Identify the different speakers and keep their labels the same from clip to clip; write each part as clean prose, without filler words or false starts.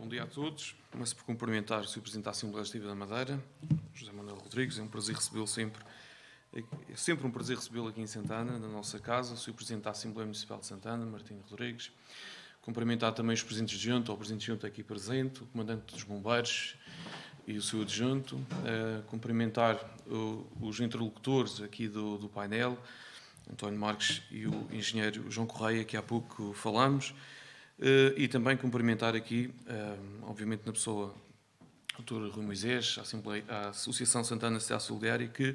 Speaker 1: Bom dia a todos. Começo por cumprimentar o Sr. Presidente da Assembleia Legislativa da Madeira, José Manuel Rodrigues. É um prazer recebê-lo sempre. É sempre um prazer recebê-lo aqui em Santana, na nossa casa. O Sr. Presidente da Assembleia Municipal de Santana, Martim Rodrigues. Cumprimentar também os Presidentes de Junta, o Presidente de Junta aqui presente, o Comandante dos Bombeiros e o seu adjunto. Cumprimentar os interlocutores aqui do painel, António Marques e o Engenheiro João Correia, que há pouco falamos. E também cumprimentar aqui, obviamente na pessoa do Dr. Rui Moisés, a Associação Santana Cidade Solidária, que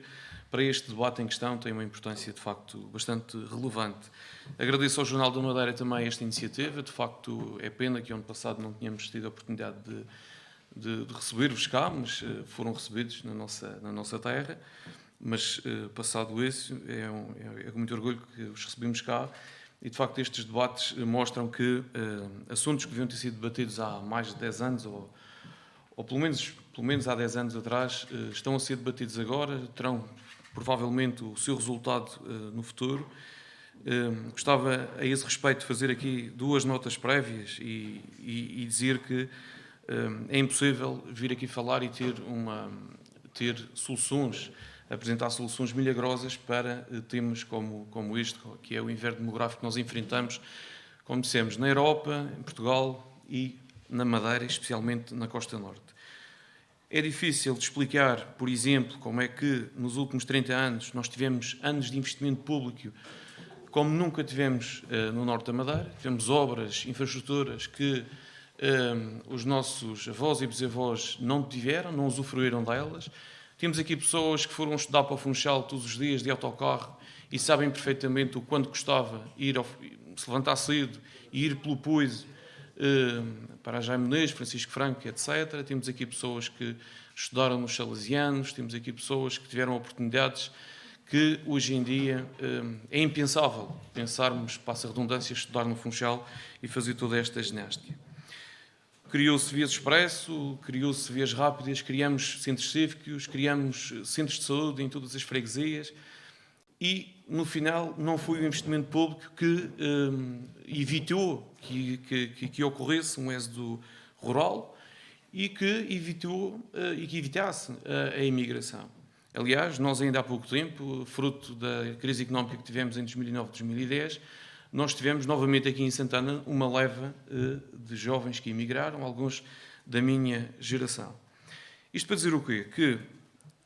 Speaker 1: para este debate em questão tem uma importância de facto bastante relevante. Agradeço ao Jornal da Madeira também esta iniciativa. De facto é pena que ano passado não tínhamos tido a oportunidade de receber-vos cá, mas foram recebidos na nossa terra. Mas passado isso, é com muito orgulho que os recebemos cá. E, de facto, estes debates mostram que assuntos que deviam ter sido debatidos há mais de 10 anos, ou pelo menos há 10 anos atrás, estão a ser debatidos agora, terão provavelmente o seu resultado no futuro. Gostava, a esse respeito, de fazer aqui duas notas prévias e dizer que é impossível vir aqui falar e ter soluções, apresentar soluções milagrosas para temas como este, que é o inverno demográfico que nós enfrentamos, como dissemos, na Europa, em Portugal e na Madeira, especialmente na Costa Norte. É difícil de explicar, por exemplo, como é que nos últimos 30 anos nós tivemos anos de investimento público como nunca tivemos no Norte da Madeira. Tivemos obras, infraestruturas que os nossos avós e bisavós não tiveram, não usufruíram delas. Temos aqui pessoas que foram estudar para o Funchal todos os dias de autocarro e sabem perfeitamente o quanto custava se levantar cedo e ir pelo Puiso para Jaime Menezes, Francisco Franco, etc. Temos aqui pessoas que estudaram nos Salesianos, temos aqui pessoas que tiveram oportunidades que hoje em dia é impensável pensarmos, passa a redundância, estudar no Funchal e fazer toda esta ginástica. Criou-se vias expresso, criou-se vias rápidas, criamos centros cívicos, criamos centros de saúde em todas as freguesias e, no final, não foi o investimento público que evitou que ocorresse um êxodo rural e que evitasse a imigração. Aliás, nós ainda há pouco tempo, fruto da crise económica que tivemos em 2009 e 2010, nós tivemos novamente aqui em Santana uma leva de jovens que emigraram, alguns da minha geração. Isto para dizer o quê? Que,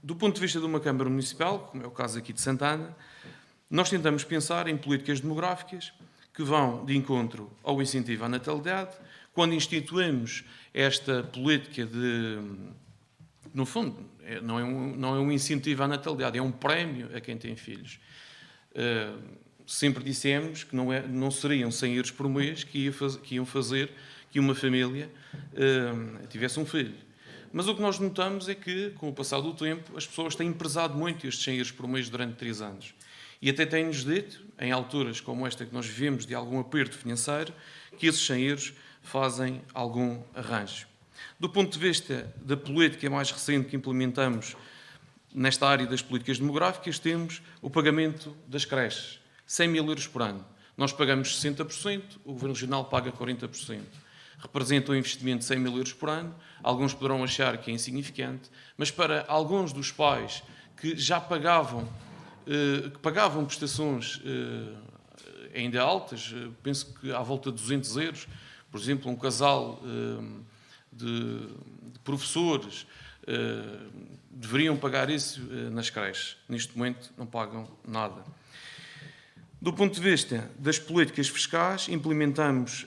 Speaker 1: do ponto de vista de uma Câmara Municipal, como é o caso aqui de Santana, nós tentamos pensar em políticas demográficas que vão de encontro ao incentivo à natalidade. Quando instituímos esta política de... No fundo, não é um incentivo à natalidade, é um prémio a quem tem filhos. Sempre dissemos que não seriam 100 euros por mês que iam fazer que uma família tivesse um filho. Mas o que nós notamos é que, com o passar do tempo, as pessoas têm prezado muito estes 100 euros por mês durante 3 anos. E até têm-nos dito, em alturas como esta que nós vivemos de algum aperto financeiro, que esses 100 euros fazem algum arranjo. Do ponto de vista da política mais recente que implementamos nesta área das políticas demográficas, temos o pagamento das creches. 100 mil euros por ano. Nós pagamos 60%, o Governo Regional paga 40%. Representa um investimento de 100 mil euros por ano. Alguns poderão achar que é insignificante, mas para alguns dos pais que já pagavam prestações ainda altas, penso que à volta de 200 euros, por exemplo, um casal de professores deveriam pagar isso nas creches. Neste momento não pagam nada. Do ponto de vista das políticas fiscais, implementamos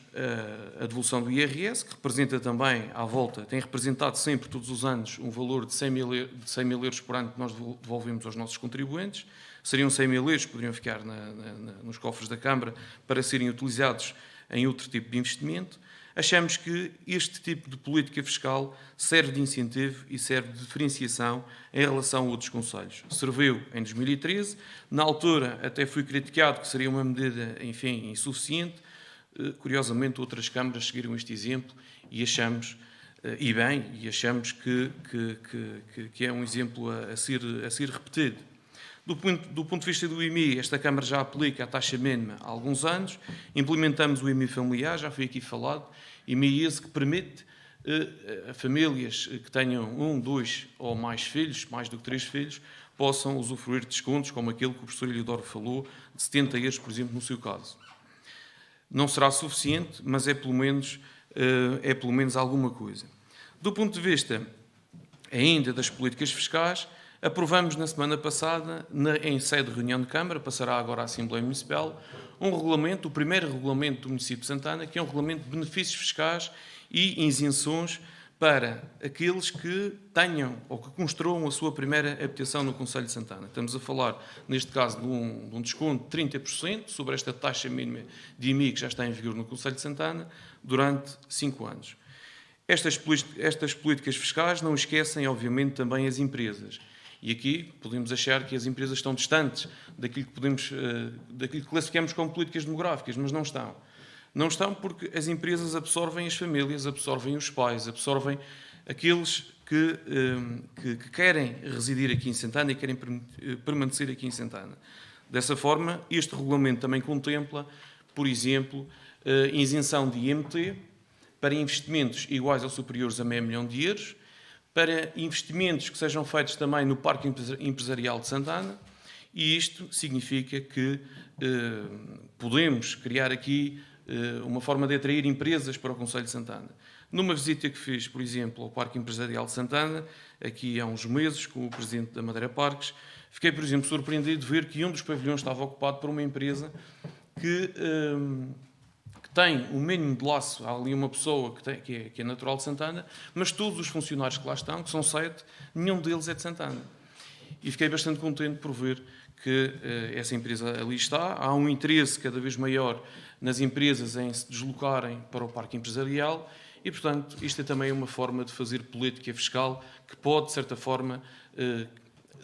Speaker 1: a devolução do IRS, que representa também tem representado sempre, todos os anos, um valor de 100 mil euros por ano que nós devolvemos aos nossos contribuintes. Seriam 100 mil euros que poderiam ficar nos cofres da Câmara para serem utilizados em outro tipo de investimento. Achamos que este tipo de política fiscal serve de incentivo e serve de diferenciação em relação a outros concelhos. Serviu em 2013, na altura até fui criticado que seria uma medida, enfim, insuficiente. Curiosamente, outras câmaras seguiram este exemplo e achamos, que é um exemplo a ser repetido. Do ponto de vista do IMI, esta Câmara já aplica a taxa mínima há alguns anos. Implementamos o IMI familiar, já foi aqui falado, IMI esse que permite famílias que tenham 1, 2 ou mais filhos, mais do que 3 filhos, possam usufruir de descontos, como aquele que o professor Eliodoro falou, de 70 euros, por exemplo, no seu caso. Não será suficiente, mas é pelo menos alguma coisa. Do ponto de vista ainda das políticas fiscais, aprovamos na semana passada, em sede de reunião de Câmara, passará agora à Assembleia Municipal, um regulamento, o primeiro regulamento do município de Santana, que é um regulamento de benefícios fiscais e isenções para aqueles que tenham ou que construam a sua primeira habitação no Concelho de Santana. Estamos a falar, neste caso, de um desconto de 30% sobre esta taxa mínima de IMI que já está em vigor no Concelho de Santana durante 5 anos. Estas políticas fiscais não esquecem, obviamente, também as empresas. E aqui podemos achar que as empresas estão distantes daquilo que classificamos como políticas demográficas, mas não estão. Não estão porque as empresas absorvem as famílias, absorvem os pais, absorvem aqueles que querem residir aqui em Santana e querem permanecer aqui em Santana. Dessa forma, este regulamento também contempla, por exemplo, isenção de IMT para investimentos iguais ou superiores a meio milhão de euros, para investimentos que sejam feitos também no Parque Empresarial de Santana, e isto significa que podemos criar aqui uma forma de atrair empresas para o Concelho de Santana. Numa visita que fiz, por exemplo, ao Parque Empresarial de Santana, aqui há uns meses, com o Presidente da Madeira Parques, fiquei, por exemplo, surpreendido de ver que um dos pavilhões estava ocupado por uma empresa que tem o mínimo de laço, há ali uma pessoa que é natural de Santana, mas todos os funcionários que lá estão, que são 7, nenhum deles é de Santana. E fiquei bastante contente por ver que essa empresa ali está. Há um interesse cada vez maior nas empresas em se deslocarem para o parque empresarial e, portanto, isto é também uma forma de fazer política fiscal que pode, de certa forma,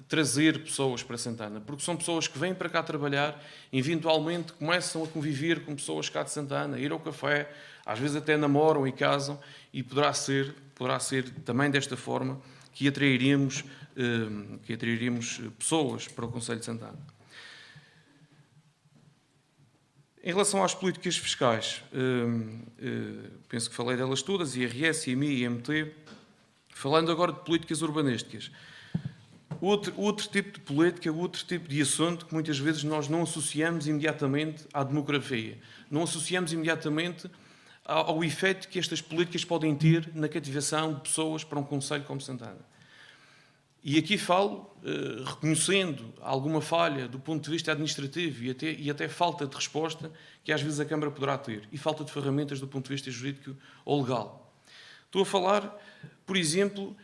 Speaker 1: trazer pessoas para Santana, porque são pessoas que vêm para cá trabalhar, eventualmente começam a conviver com pessoas cá de Santana, ir ao café, às vezes até namoram e casam, e poderá ser também desta forma que atrairemos pessoas para o Concelho de Santana. Em relação às políticas fiscais, penso que falei delas todas, IRS, IMI, IMT. Falando agora de políticas urbanísticas, outro tipo de política, outro tipo de assunto que muitas vezes nós não associamos imediatamente à demografia, não associamos imediatamente ao efeito que estas políticas podem ter na cativação de pessoas para um concelho como Santana. E aqui falo, reconhecendo alguma falha do ponto de vista administrativo e até falta de resposta que às vezes a Câmara poderá ter, e falta de ferramentas do ponto de vista jurídico ou legal. Estou a falar, por exemplo,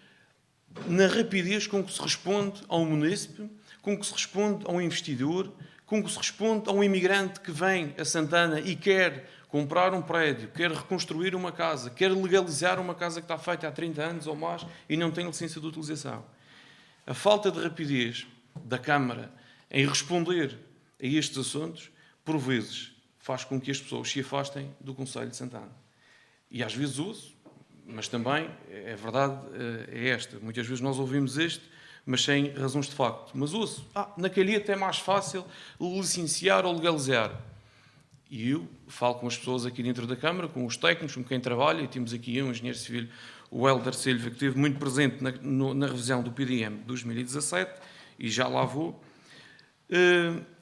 Speaker 1: na rapidez com que se responde a um munícipe, com que se responde a um investidor, com que se responde a um imigrante que vem a Santana e quer comprar um prédio, quer reconstruir uma casa, quer legalizar uma casa que está feita há 30 anos ou mais e não tem licença de utilização. A falta de rapidez da Câmara em responder a estes assuntos, por vezes, faz com que as pessoas se afastem do Concelho de Santana. E às vezes uso, mas também, é verdade, é esta. Muitas vezes nós ouvimos este, mas sem razões de facto. Mas uso, naquele até é mais fácil licenciar ou legalizar. E eu falo com as pessoas aqui dentro da Câmara, com os técnicos, com quem trabalha, e temos aqui um engenheiro civil, o Hélder Silva, que esteve muito presente na revisão do PDM de 2017, e já lá vou.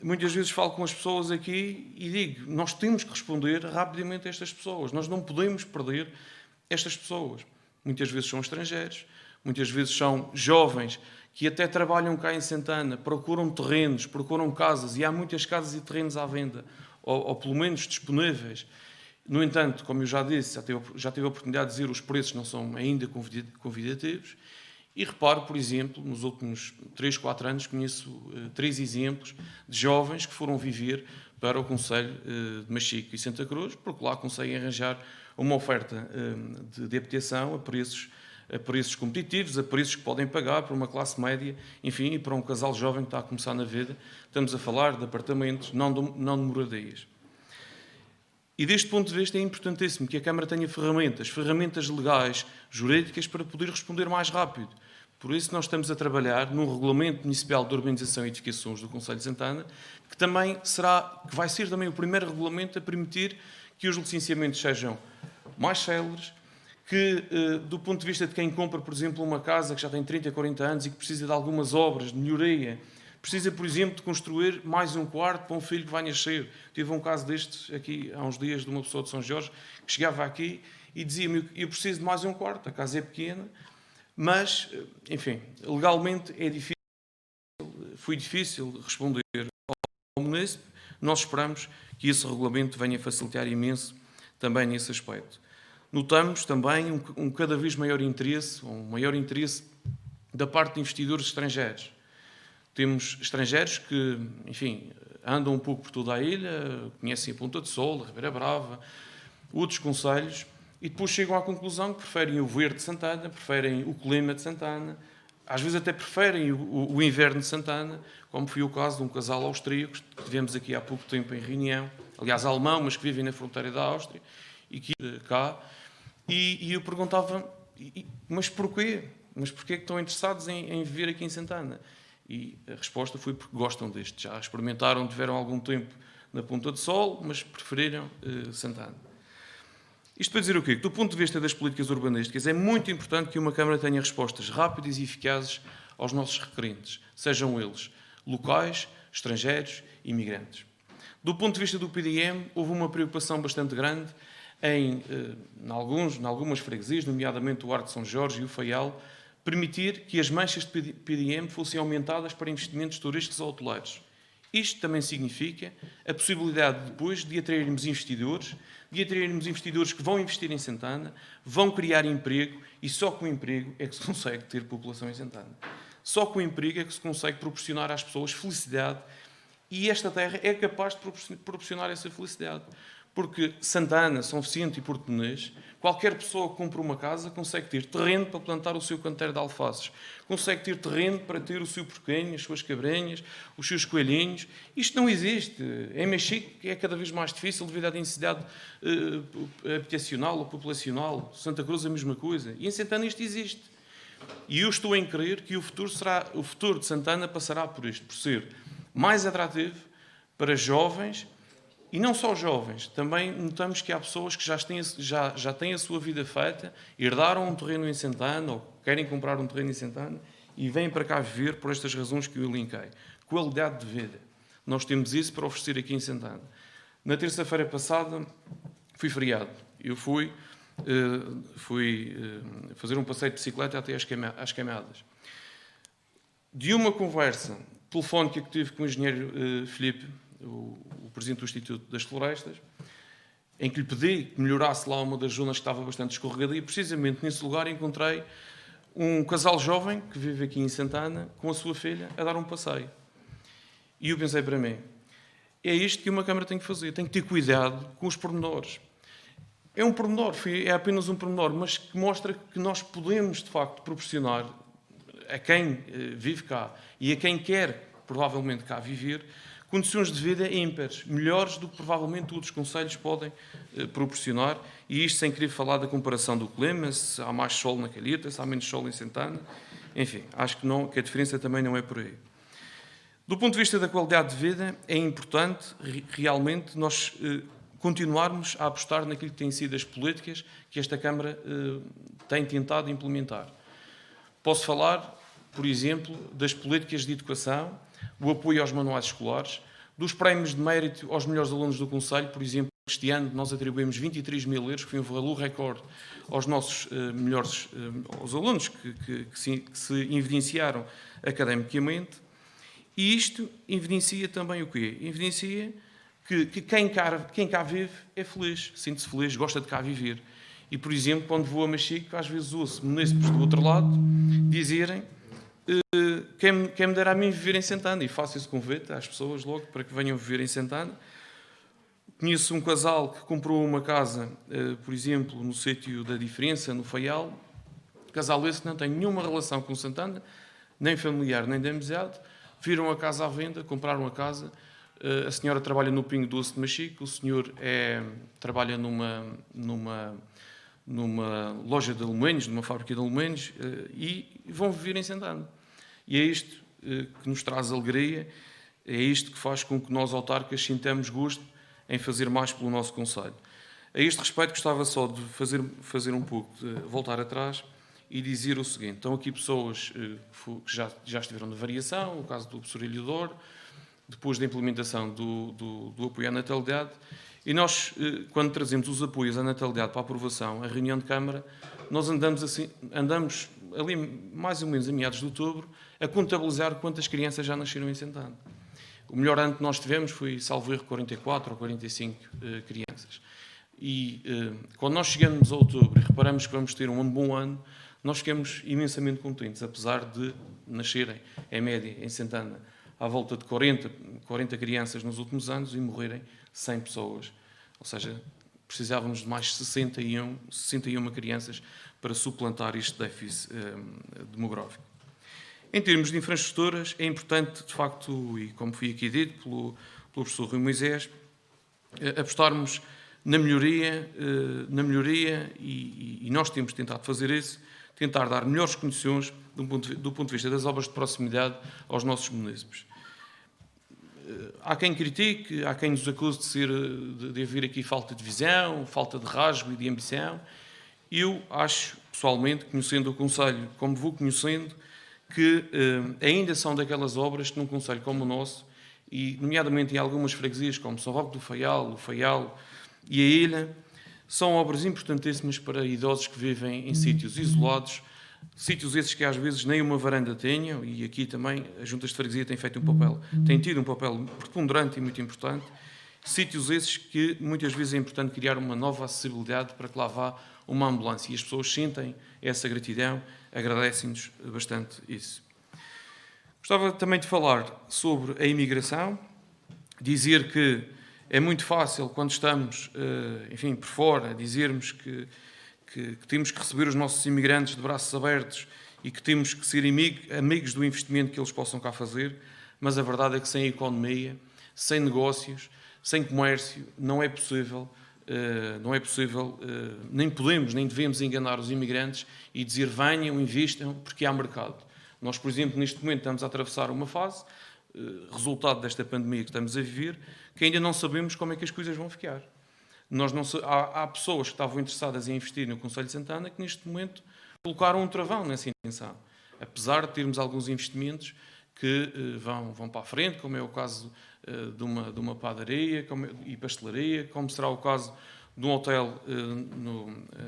Speaker 1: Muitas vezes falo com as pessoas aqui e digo, nós temos que responder rapidamente a estas pessoas, nós não podemos perder estas pessoas. Muitas vezes são estrangeiros, muitas vezes são jovens que até trabalham cá em Santana, procuram terrenos, procuram casas, e há muitas casas e terrenos à venda, ou pelo menos disponíveis. No entanto, como eu já disse, já tive a oportunidade de dizer, os preços não são ainda convidativos. E reparo, por exemplo, nos últimos 3, 4 anos, conheço 3 exemplos de jovens que foram viver para o Concelho de Machico e Santa Cruz, porque lá conseguem arranjar uma oferta de habitação a preços competitivos, a preços que podem pagar para uma classe média, enfim, e para um casal jovem que está a começar na vida. Estamos a falar de apartamentos, não de moradias. E deste ponto de vista é importantíssimo que a Câmara tenha ferramentas legais, jurídicas, para poder responder mais rápido. Por isso nós estamos a trabalhar num Regulamento Municipal de Urbanização e Edificações do Concelho de Santana, que vai ser também o primeiro regulamento a permitir que os licenciamentos sejam mais céleres, que, do ponto de vista de quem compra, por exemplo, uma casa que já tem 30, 40 anos e que precisa de algumas obras de melhoria, precisa, por exemplo, de construir mais um quarto para um filho que vai nascer. Tive um caso destes aqui há uns dias de uma pessoa de São Jorge que chegava aqui e dizia-me: eu preciso de mais um quarto, a casa é pequena, mas, enfim, legalmente é difícil, foi difícil responder ao município. Nós esperamos que esse regulamento venha facilitar imenso também nesse aspecto. Notamos também um cada vez maior interesse, da parte de investidores estrangeiros. Temos estrangeiros que, enfim, andam um pouco por toda a ilha, conhecem a Ponta de Sol, a Ribeira Brava, outros concelhos, e depois chegam à conclusão que preferem o verde de Santana, preferem o clima de Santana, às vezes até preferem o inverno de Santana, como foi o caso de um casal austríaco que tivemos aqui há pouco tempo em reunião, aliás, alemão, mas que vivem na fronteira da Áustria, e que cá, e eu perguntava: mas porquê? Mas porquê que estão interessados em viver aqui em Santana? E a resposta foi porque gostam deste. Já experimentaram, tiveram algum tempo na Ponta de Sol, mas preferiram Santana. Isto para dizer o quê? Que do ponto de vista das políticas urbanísticas é muito importante que uma Câmara tenha respostas rápidas e eficazes aos nossos requerentes, sejam eles locais, estrangeiros, imigrantes. Do ponto de vista do PDM, houve uma preocupação bastante grande em algumas freguesias, nomeadamente o Arco de São Jorge e o Faial, permitir que as manchas de PDM fossem aumentadas para investimentos turísticos ou hoteleiros. Isto também significa a possibilidade depois de atrairmos investidores que vão investir em Santana, vão criar emprego, e só com o emprego é que se consegue ter população em Santana. Só com o emprego é que se consegue proporcionar às pessoas felicidade, e esta terra é capaz de proporcionar essa felicidade. Porque Santana, São Vicente e Porto-Menês, qualquer pessoa que compra uma casa consegue ter terreno para plantar o seu canteiro de alfaces, consegue ter terreno para ter o seu porquinho, as suas cabrinhas, os seus coelhinhos. Isto não existe. Em Mexico é cada vez mais difícil devido à densidade habitacional ou populacional. Santa Cruz a mesma coisa. E em Santana isto existe. E eu estou em crer que o futuro de Santana passará por isto, por ser mais atrativo para jovens. E não só jovens, também notamos que há pessoas que já têm a sua vida feita, herdaram um terreno em Santana ou querem comprar um terreno em Santana e vêm para cá viver por estas razões que eu elenquei. Qualidade de vida. Nós temos isso para oferecer aqui em Santana. Na terça-feira passada, fui feriado. Eu fui fazer um passeio de bicicleta até às Queimadas. De uma conversa telefónica que tive com o engenheiro Filipe, o presidente do Instituto das Florestas, em que lhe pedi que melhorasse lá uma das zonas que estava bastante escorregada, e precisamente nesse lugar encontrei um casal jovem que vive aqui em Santana com a sua filha a dar um passeio. E eu pensei para mim: é isto que uma Câmara tem que fazer, tem que ter cuidado com os pormenores. É um pormenor, é apenas um pormenor, mas que mostra que nós podemos, de facto, proporcionar a quem vive cá e a quem quer, provavelmente, cá viver, condições de vida ímpares, melhores do que provavelmente outros concelhos podem proporcionar, e isto sem querer falar da comparação do clima, se há mais sol na Calheta, se há menos sol em Santana, enfim, acho que a diferença também não é por aí. Do ponto de vista da qualidade de vida, é importante realmente nós continuarmos a apostar naquilo que têm sido as políticas que esta Câmara tem tentado implementar. Posso falar, por exemplo, das políticas de educação, o apoio aos manuais escolares, dos prémios de mérito aos melhores alunos do Conselho. Por exemplo, este ano nós atribuímos 23 mil euros, que foi um valor recorde aos nossos melhores aos alunos que se evidenciaram academicamente. E isto evidencia também o quê? Evidencia que quem cá vive é feliz, sente-se feliz, gosta de cá viver. E, por exemplo, quando vou a Machico, às vezes ouço munícipes do outro lado dizerem: quem me dera a mim viver em Santana, e faço esse convite às pessoas logo para que venham viver em Santana. Conheço um casal que comprou uma casa, por exemplo, no sítio da Diferença, no Faial. O casal esse não tem nenhuma relação com Santana, nem familiar, nem de amizade. Viram a casa à venda, compraram a casa. A senhora trabalha no Pingo Doce de Machico, o senhor trabalha numa loja de alumínios, numa fábrica de alumínios, e vão viver em Santana. E é isto que nos traz alegria, é isto que faz com que nós, autarcas, sintamos gosto em fazer mais pelo nosso concelho. A este respeito, gostava só de fazer um pouco, de voltar atrás e dizer o seguinte. Estão aqui pessoas que já estiveram de variação, o caso do professor Eliodoro, depois da implementação do apoio à natalidade, e nós, quando trazemos os apoios à natalidade para a aprovação, a reunião de Câmara, nós andamos ali mais ou menos a meados de outubro a contabilizar quantas crianças já nasceram em Santana. O melhor ano que nós tivemos foi, salvo erro, 44 ou 45 crianças. E quando nós chegamos a outubro e reparamos que vamos ter um bom ano, nós ficamos imensamente contentes, apesar de nascerem, em média, em Santana, à volta de 40 crianças nos últimos anos e morrerem 100 pessoas. Ou seja, precisávamos de mais 61 crianças para suplantar este déficit demográfico. Em termos de infraestruturas, é importante, de facto, e como foi aqui dito pelo professor Rui Moisés, apostarmos na melhoria e nós temos tentado fazer isso, tentar dar melhores condições do ponto de vista das obras de proximidade aos nossos munícipes. Há quem critique, há quem nos acuse de haver aqui falta de visão, falta de rasgo e de ambição. Eu acho, pessoalmente, conhecendo o Conselho como vou conhecendo, que ainda são daquelas obras que num Conselho como o nosso, e nomeadamente em algumas freguesias como São Roque do Faial, o Faial e a Ilha, são obras importantíssimas para idosos que vivem em sítios isolados, sítios esses que às vezes nem uma varanda tenham, e aqui também as juntas de freguesia têm tido um papel preponderante e muito importante, sítios esses que muitas vezes é importante criar uma nova acessibilidade para que lá vá uma ambulância, e as pessoas sentem essa gratidão, agradecem-nos bastante isso. Gostava também de falar sobre a imigração, dizer que é muito fácil, quando estamos, enfim, por fora, dizermos que temos que receber os nossos imigrantes de braços abertos e que temos que ser amigos do investimento que eles possam cá fazer, mas a verdade é que sem economia, sem negócios, sem comércio, não é possível, nem podemos, nem devemos enganar os imigrantes e dizer venham, investam, porque há mercado. Nós, por exemplo, neste momento estamos a atravessar uma fase, resultado desta pandemia que estamos a viver, que ainda não sabemos como é que as coisas vão ficar. Há pessoas que estavam interessadas em investir no Conselho de Santana que neste momento colocaram um travão nessa intenção. Apesar de termos alguns investimentos que vão para a frente, como é o caso de uma padaria e pastelaria, como será o caso de um hotel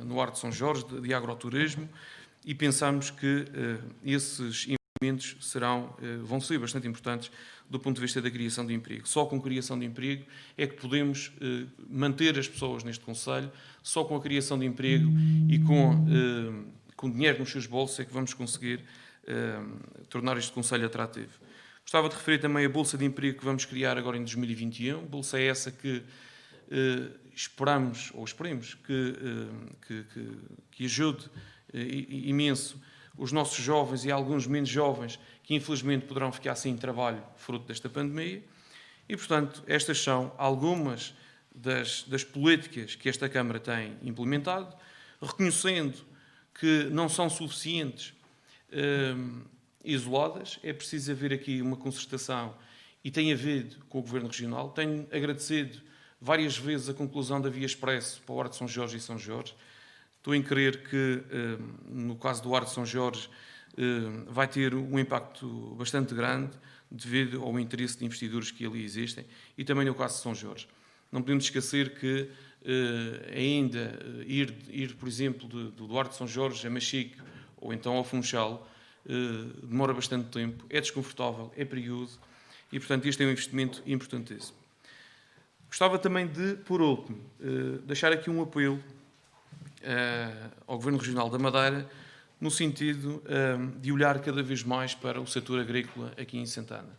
Speaker 1: no Ar de São Jorge, de agroturismo, e pensamos que esses investimentos vão ser bastante importantes do ponto de vista da criação de emprego. Só com criação de emprego é que podemos manter as pessoas neste Conselho, só com a criação de emprego e com dinheiro nos seus bolsos é que vamos conseguir tornar este Conselho atrativo. Gostava de referir também a Bolsa de Emprego que vamos criar agora em 2021, bolsa essa que esperemos que ajude imenso os nossos jovens e alguns menos jovens que infelizmente poderão ficar sem trabalho fruto desta pandemia. E, portanto, estas são algumas das políticas que esta Câmara tem implementado, reconhecendo que não são suficientes isoladas, é preciso haver aqui uma concertação e tem havido com o Governo Regional. Tenho agradecido várias vezes a conclusão da Via Expresso para o Ar de São Jorge e São Jorge. Estou em crer que, no caso do Ar de São Jorge, vai ter um impacto bastante grande devido ao interesse de investidores que ali existem e também no caso de São Jorge. Não podemos esquecer que ainda ir, por exemplo, do Ar de São Jorge a Machique ou então ao Funchal demora bastante tempo, é desconfortável, é perigoso e, portanto, este é um investimento importantíssimo. Gostava também de, por último, deixar aqui um apelo ao Governo Regional da Madeira no sentido de olhar cada vez mais para o setor agrícola aqui em Santana.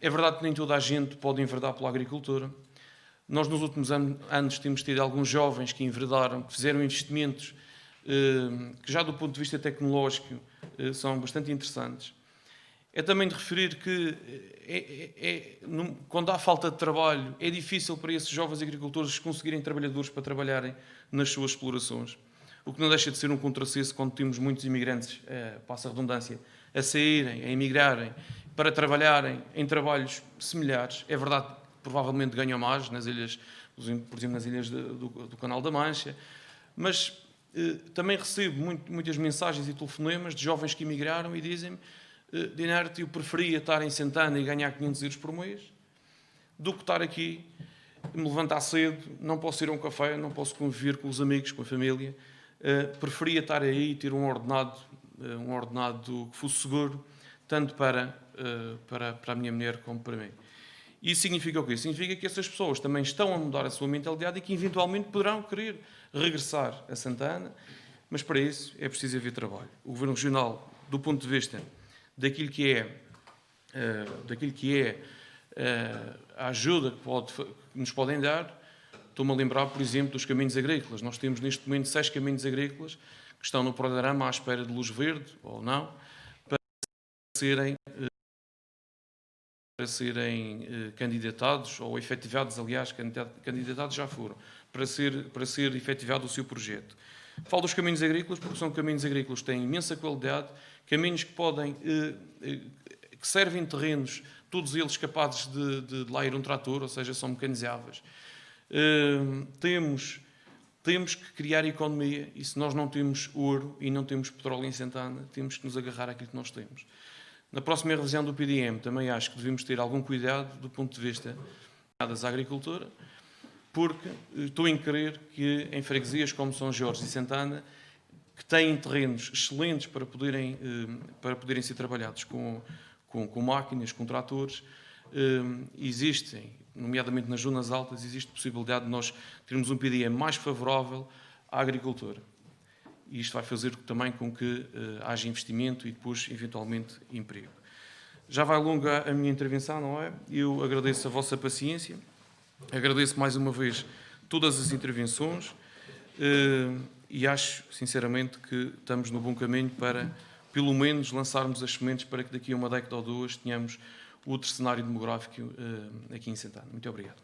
Speaker 1: É verdade que nem toda a gente pode enverdar pela agricultura. Nós, nos últimos anos, temos tido alguns jovens que enverdaram, que fizeram investimentos que já do ponto de vista tecnológico são bastante interessantes. É também de referir que quando há falta de trabalho é difícil para esses jovens agricultores conseguirem trabalhadores para trabalharem nas suas explorações, o que não deixa de ser um contrassenso quando temos muitos imigrantes, passa a redundância, a saírem, a emigrarem, para trabalharem em trabalhos similares. É verdade que provavelmente ganham mais nas ilhas por exemplo nas ilhas do Canal da Mancha, mas também recebo muitas mensagens e telefonemas de jovens que emigraram e dizem-me: Dinarte, eu preferia estar em Santana e ganhar 500 euros por mês do que estar aqui, me levantar cedo, não posso ir a um café, não posso conviver com os amigos, com a família. Preferia estar aí e ter um ordenado que fosse seguro, tanto para a minha mulher como para mim. Isso significa o quê? Significa que essas pessoas também estão a mudar a sua mentalidade e que eventualmente poderão querer regressar a Santana, mas para isso é preciso haver trabalho. O Governo Regional, do ponto de vista daquilo que é a ajuda que nos podem dar, estou-me a lembrar, por exemplo, dos caminhos agrícolas. Nós temos neste momento 6 caminhos agrícolas que estão no programa à espera de luz verde, ou não, para serem candidatados, ou efetivados, aliás, candidatados já foram, para ser efetivado o seu projeto. Falo dos caminhos agrícolas porque são caminhos agrícolas que têm imensa qualidade, caminhos que que servem terrenos, todos eles capazes de lá ir um trator, ou seja, são mecanizáveis. Temos que criar economia, e se nós não temos ouro e não temos petróleo em Santana, temos que nos agarrar àquilo que nós temos. Na próxima revisão do PDM também acho que devemos ter algum cuidado do ponto de vista da agricultura, porque estou em crer que em freguesias como São Jorge e Santana, que têm terrenos excelentes para poderem ser trabalhados com máquinas, com tratores, existem, nomeadamente nas zonas altas, existe possibilidade de nós termos um PDM mais favorável à agricultura. E isto vai fazer também com que haja investimento e depois, eventualmente, emprego. Já vai longa a minha intervenção, não é? Eu agradeço a vossa paciência, agradeço mais uma vez todas as intervenções e acho, sinceramente, que estamos no bom caminho para, pelo menos, lançarmos as sementes para que daqui a uma década ou duas tenhamos outro cenário demográfico aqui em Santana. Muito obrigado.